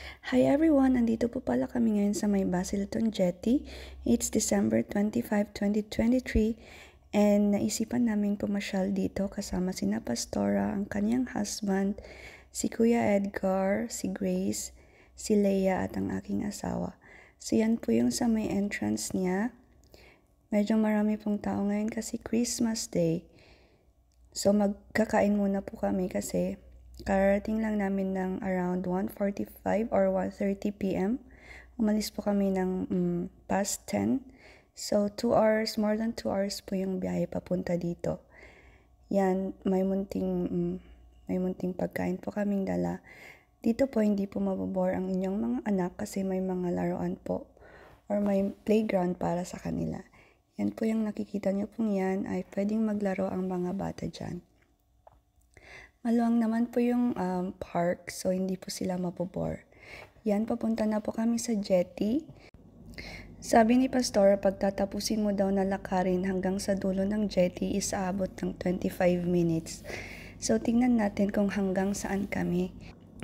Hi everyone! Nandito po pala kami ngayon sa may Basileton Jetty. It's December 25, 2023 and naisipan namin pumasyal dito kasama sina Pastora, ang kanyang husband, si Kuya Edgar, si Grace, si Leia at ang aking asawa. So yan po yung sa may entrance niya. Medyo marami pong tao ngayon kasi Christmas Day. So magkakain muna po kami kasi kararating lang namin ng around 1:45 or 1:30 p.m. Umalis po kami ng past 10. So 2 hours, more than 2 hours po yung biyahe papunta dito. Yan, may munting pagkain po kaming dala. Dito po hindi po mabobore ang inyong mga anak kasi may mga laruan po or may playground para sa kanila. Yan po yung nakikita nyo pong yan ay pwedeng maglaro ang mga bata dyan. Maluwang naman po yung park, so hindi po sila mabobore. Yan, papunta na po kami sa jetty. Sabi ni Pastora, pagtatapusin mo daw na lakarin hanggang sa dulo ng jetty is aabot ng 25 minutes. So tingnan natin kung hanggang saan kami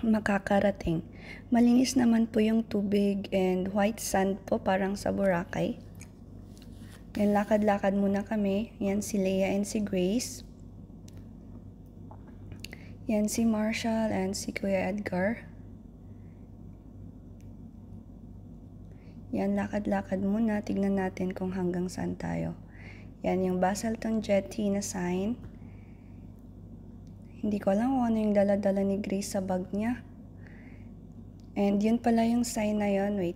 makakarating. Malinis naman po yung tubig and white sand po parang sa Boracay. Yan, lakad-lakad muna kami. Yan si Leia and si Grace. Yan si Marshall and si Kuya Edgar. Yan, lakad-lakad muna. Tignan natin kung hanggang saan tayo. Yan yung Basileton Jetty na sign. Hindi ko alam kung ano yung dala-dala ni Grace sa bag niya. And yun pala yung sign na yun. Wait.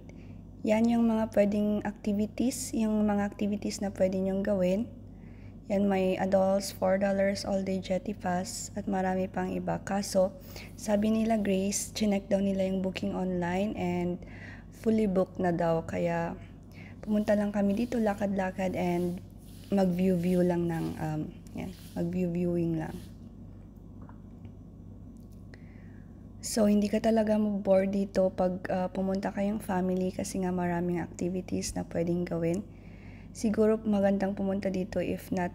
Yan yung mga pwedeng activities. Yung mga activities na pwede nyong gawin. Yan, may adults, $4 all-day jetty pass at marami pang iba. Kaso, sabi nila Grace, chinek daw nila yung booking online and fully booked na daw. Kaya, pumunta lang kami dito, lakad-lakad and mag-view-view lang ng, mag-view-viewing lang. So, hindi ka talaga mag-bored dito pag pumunta kayong family kasi nga maraming activities na pwedeng gawin. Siguro magandang pumunta dito if not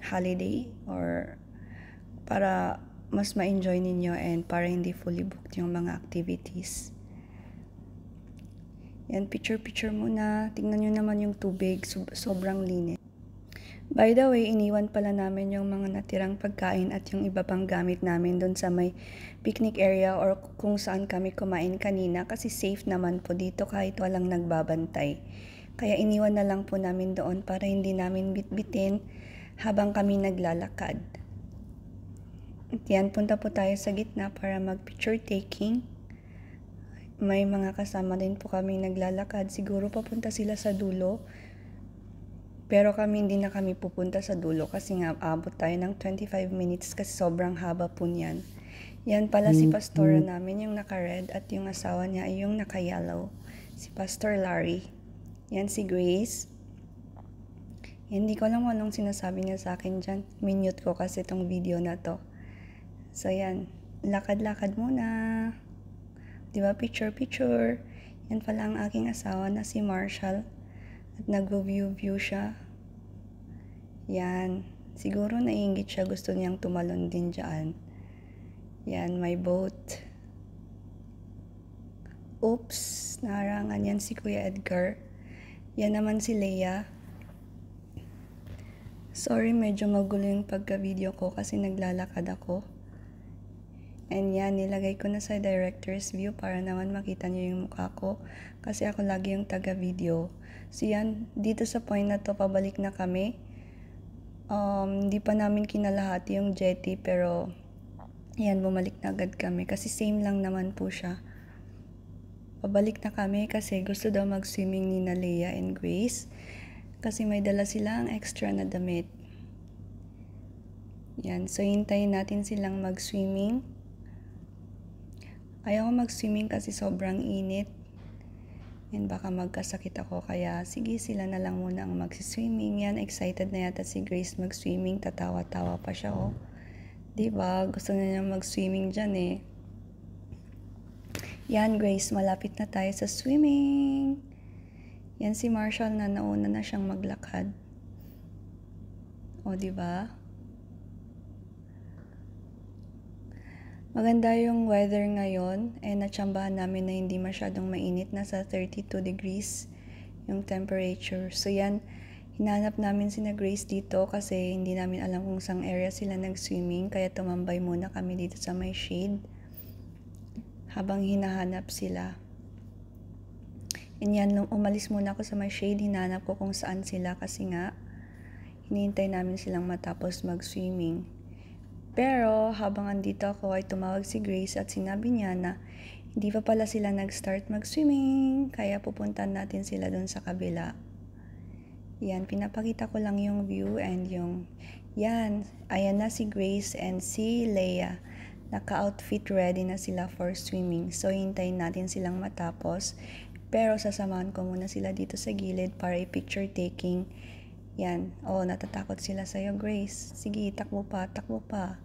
holiday or para mas ma-enjoy ninyo and para hindi fully booked yung mga activities. Yan, picture muna. Tingnan nyo naman yung tubig, sobrang linis. By the way, iniwan pala namin yung mga natirang pagkain at yung iba pang gamit namin doon sa may picnic area or kung saan kami kumain kanina kasi safe naman po dito kahit walang nagbabantay. Kaya iniwan na lang po namin doon para hindi namin bitbitin habang kami naglalakad. At yan, punta po tayo sa gitna para mag-picture taking. May mga kasama din po kami naglalakad. Siguro papunta sila sa dulo. Pero hindi na kami pupunta sa dulo kasi nga abot tayo ng 25 minutes kasi sobrang haba po niyan. Yan pala si Pastora namin, yung naka-red at yung asawa niya ay yung naka-yellow. Si Pastor Larry. Yan si Grace. Hindi ko alam anong sinasabi niya sa akin dyan. Minute ko kasi itong video na to. So yan, lakad-lakad muna. Diba, picture. Yan pala ang aking asawa na si Marshall. At nag-view siya. Yan. Siguro naiinggit siya. Gusto niyang tumalon din dyan. Yan, may boat. Oops, naharangan yan si Kuya Edgar. Yan naman si Leia. Sorry, medyo magulo yung pagka-video ko kasi naglalakad ako. And yan, nilagay ko na sa director's view para naman makita niyo yung mukha ko. Kasi ako lagi yung taga-video. So yan, dito sa point na to, pabalik na kami. Hindi pa namin kinalahati yung jetty pero yan, bumalik na agad kami kasi same lang naman po siya. Pabalik na kami kasi gusto daw mag-swimming ni Leia and Grace kasi may dala silang extra na damit. Yan, so hintayin natin silang mag-swimming. Ayaw ko mag-swimming kasi sobrang init and baka magkasakit ako kaya sige sila na lang muna ang mag-swimming. Yan, excited na yata si Grace mag-swimming, tatawa-tawa pa siya oh. Diba, gusto na niya mag-swimming dyan eh. Yan, Grace, malapit na tayo sa swimming. Yan si Marshall na nauna na siyang maglakad. O, diba? Maganda yung weather ngayon and natsambahan namin na hindi masyadong mainit, nasa 32 degrees yung temperature. So yan, hinanap namin sina Grace dito kasi hindi namin alam kung saan area sila nag-swimming, kaya tumambay muna kami dito sa may shade habang hinahanap sila. And yan, nung umalis muna ako sa may shade, hinanap ko kung saan sila kasi nga hinihintay namin silang matapos mag-swimming. Pero habang andito ako ay tumawag si Grace at sinabi niya na hindi pa pala sila nag-start mag-swimming, kaya pupuntahan natin sila dun sa kabila. Yan, pinapakita ko lang yung view and yung, yan, ayan na si Grace and si Leia. Naka-outfit ready na sila for swimming. So, hintayin natin silang matapos. Pero sasamahan ko muna sila dito sa gilid para i-picture taking. Yan, natatakot sila sa'yo, Grace. Sige, takbo pa, takbo pa.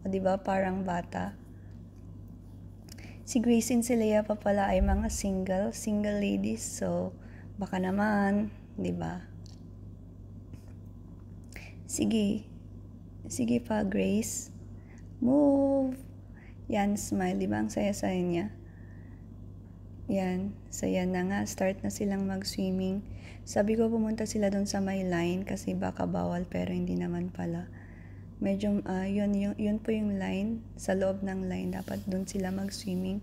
O, diba, parang bata. Si Grace and si Leia pa pala ay mga single ladies. So, baka naman, diba? Sige pa, Grace. Move. Yan, smile. Diba, ang saya-saya niya. Yan, so yan na nga, start na silang mag-swimming. Sabi ko pumunta sila doon sa may line kasi baka bawal, pero hindi naman pala. Medyo, yun po yung line, sa loob ng line, dapat doon sila mag-swimming.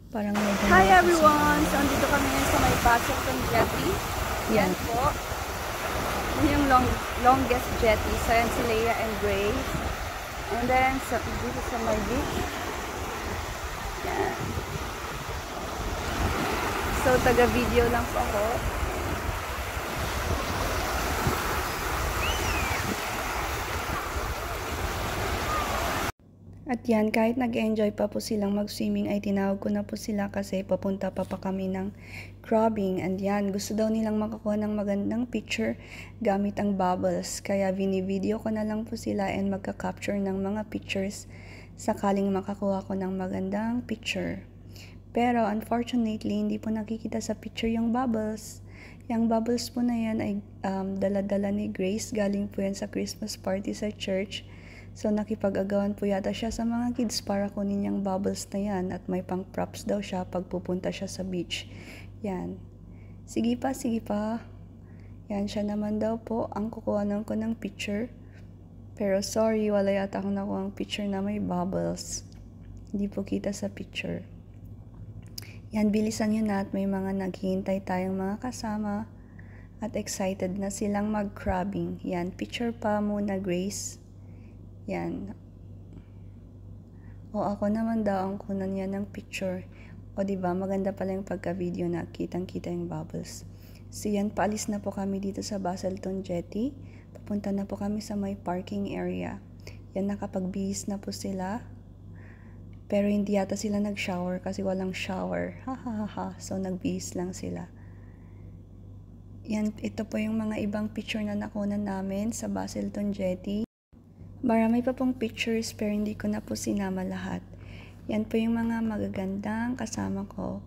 Parang medyo... Hi everyone! So, andito kami ngayon sa may Baselton Jetty. Yan po. Yun yung longest jetty. So, yan si Leia and Grace. And then, dito sa may beach. Yan. So, taga-video lang po ako. At yan, kahit nag-enjoy pa po silang mag-swimming, ay tinawag ko na po sila kasi papunta pa kami ng crabbing. And yan, gusto daw nilang makakuha ng magandang picture gamit ang bubbles. Kaya bini-video ko na lang po sila and magka-capture ng mga pictures sakaling makakuha ko ng magandang picture. Pero unfortunately, hindi po nakikita sa picture yung bubbles. Yung bubbles po na yan ay dala-dala ni Grace. Galing po yan sa Christmas party sa church. So nakipag-agawan po yata siya sa mga kids para kunin yung bubbles na yan. At may pang props daw siya pag pupunta siya sa beach. Yan. Sige pa. Yan, siya naman daw po ang kukuhanan ko ng picture. Pero sorry, wala yata akong nakuha ang picture na may bubbles. Hindi po kita sa picture. Yan, bilisan nyo na at may mga naghihintay tayong mga kasama at excited na silang mag-crabbing. Yan, picture pa muna, Grace. Yan. Ako naman daw ang kunan niya ng picture. O diba, maganda pala yung pagka-video na kitang-kita yung bubbles. So yan, paalis na po kami dito sa Baselton Jetty. Papunta na po kami sa may parking area. Yan, nakapagbihis na po sila. Pero hindi yata sila nag-shower kasi walang shower. So, nagbihis lang sila. Yan, ito po yung mga ibang picture na nakunan namin sa Baselton Jetty. Marami pa pong pictures pero hindi ko na po sinama lahat. Yan po yung mga magagandang kasama ko.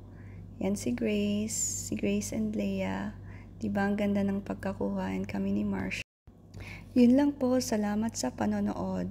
Yan si Grace and Leia. Diba ang ganda ng pagkakuha and kami ni Marsh. Yun lang po, salamat sa panonood.